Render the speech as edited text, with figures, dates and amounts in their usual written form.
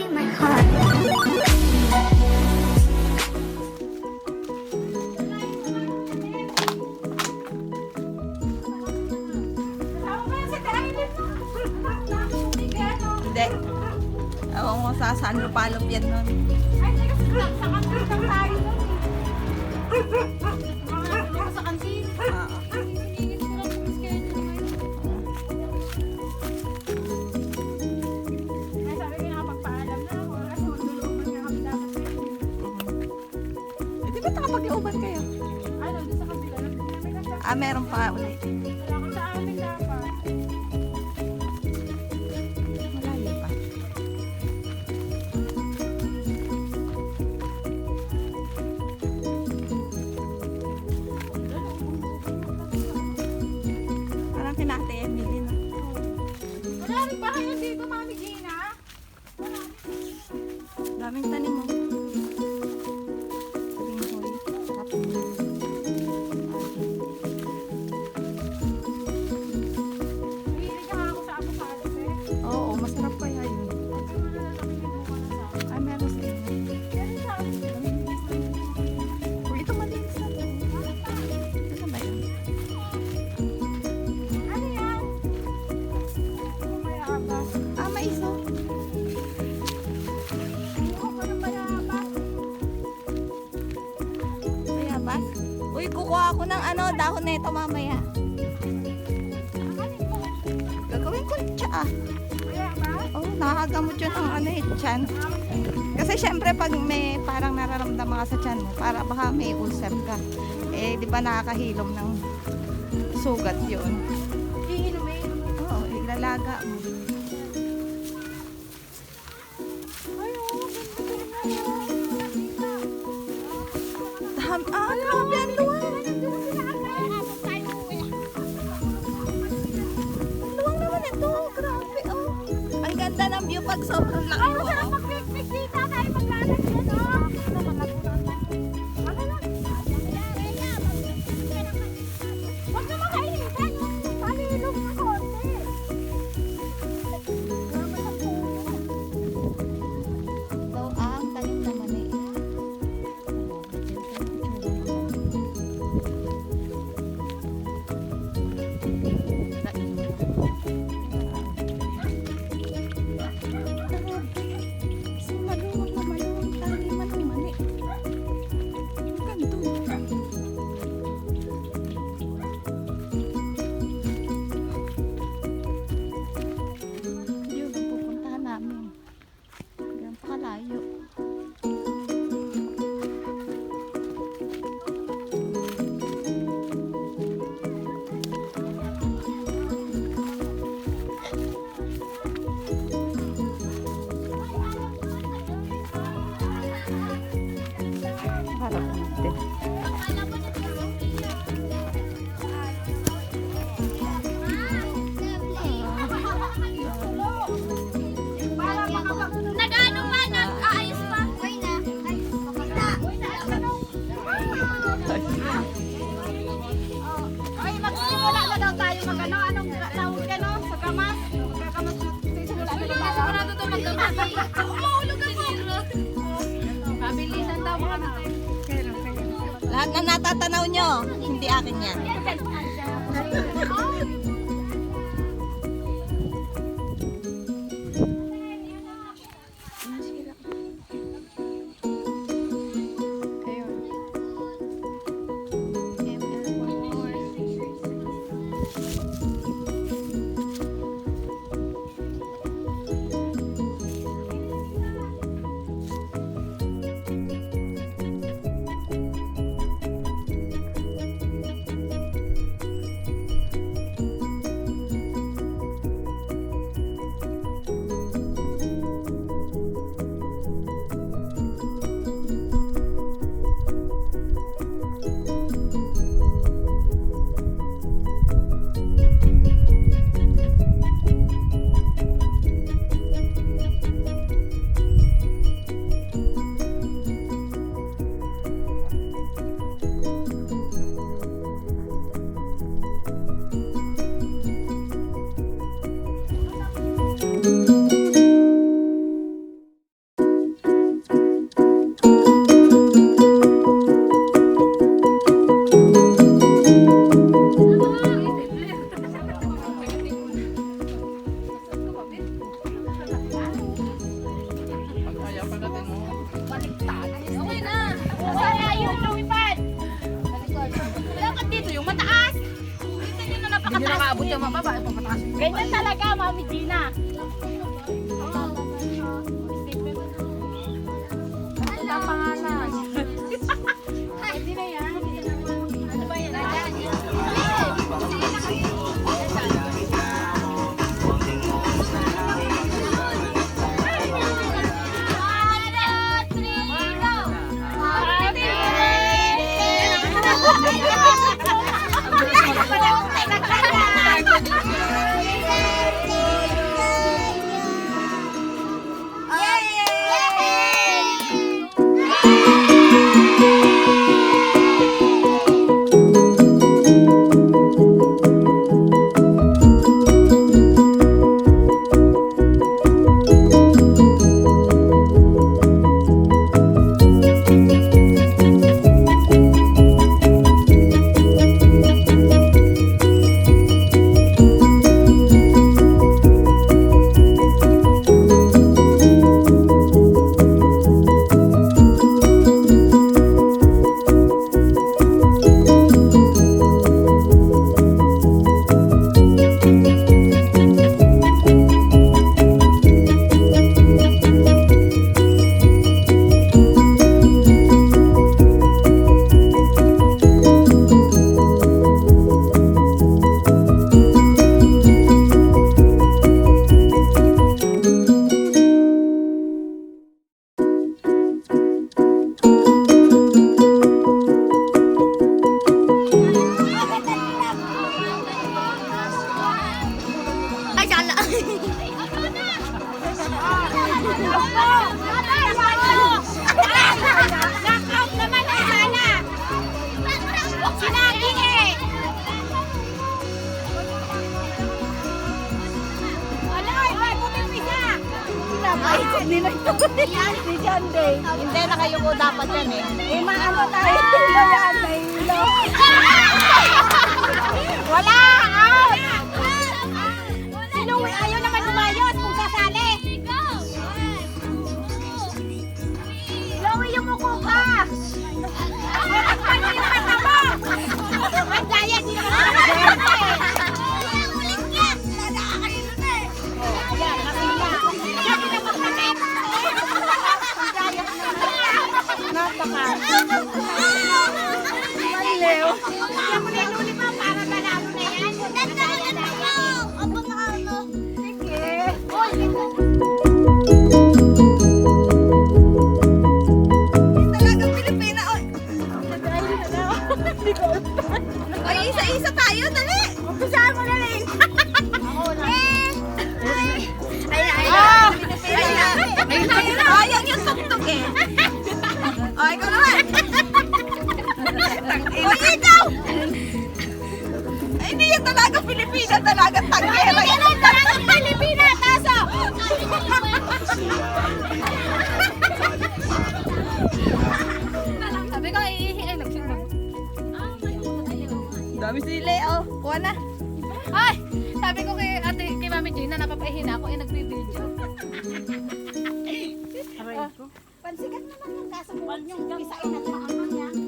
in my heart. Hindi. Ewan mo sa saan lupalop yan nun. Ay, hindi kasi sa kantin lang tayo nun eh. Mga sa kantin. Oo. Sinigit ko lang kung schedule ngayon. Ay, sabi ko nakapagpaalam na ako. Kasi magduluman nga kami dapat kayo. Eh, di ba nakapag-iuban kayo? Ano, doon sa kabila. May nasa- Ah, meron pa ulit. Wala ko sa amin dapat. Malayo pa. Parang kina Ate Emily, no? Wala rin ba kayo dito, Mami Gina? Daming tanim mo. Ringhoy. Mahilig ka ako sa avocado eh. Oo, masarap kaya yun. Kasi malalaki yung buka na sa akin. Ay, meron sa inyo. Pero sa akin, Uy, ito malinis na to. Ano ba yun? ano yan? Mayabas. Ah, mais, oh. Ayoko pa ng mayabas. Bayabas. Uy, kukuha ako ng ano, dahon na ito mamaya. Ano po? Gagawin ko tsa. Mayabas? Oh, nakakagamot yun ang ano eh, tiyan. Kasi syempre pag may parang nararamdaman ka sa tiyan mo, para baka may ulcer ka. Eh, di ba nakakahilom ng sugat yun? Iinumin. Oo, ilalaga mo. Ay, oo. Grabe ang luwang. Ang luwang naman ito. Grabe, oh. Ang ganda ng view pag sobrang laki mo. Masarap Oh. mag-picnic dito tayo maglalag yan, oh. Ano lang? Huwag ka makainitan. Palilog na konti. Grabe na po. So, ang tanim naman eh. Kasi maluwag naman yung taniman ng mani. Ganito. Yun ang pupuntahan namin. Ganun pa kalayo. Harap natin. Nag-ano pa? Nag-aayos pa? Uy na. Ay, makita. Uy na. Ay, magsisimula na daw tayo mag-ano. Anong tawag ka, no? Sa gamas. Magkagamas na. Sisimula na daw. Sigurado to mag-gamas. Mahulog ako. Kabilisan daw mga natin. Lahat na natatanaw nyo, hindi akin yan. abot yung mababa, papataas. Ganyan talaga, Mami Gina. Ano ang pangalan? Hindi na yan. Ano ba yan? Ay, sala. Knockout naman ang sana. Sinabi eh. Alay, may pumipisa. Si John Day. Hindi, nakayuko dapat yan eh. Maano tayo? Hilo yan, may hilo. Wala! Out! Sinuwi, ayaw naman lumayos kung sasali. Lowy yung muko ka! Ano yung mata mo? Ang daya, di naman ulit yan! Nakakailo na eh! Ayan, nakita. Sabi na magkakit! Maliw. Kaya mo na yung luli mo para malabo na yan. Talagang Pilipina. Ay, isa-isa tayo, dali. Umpisahan mo na rin. Ayaw niyo tugtog eh. Ay, ikaw naman. Ay, ikaw. Ay, hindi yan talaga Pilipina, talaga tanggera. Yan ang talagang Pilipina, taso. Sabi ko, ay, nagsimba. Dami sila, oh. Kuha na. Ay, sabi ko kay ate, kay Mami Gina, napapahin ako, nagbi-video. Pansikat naman yung kaso. Huwag niyong isain at maangan yan.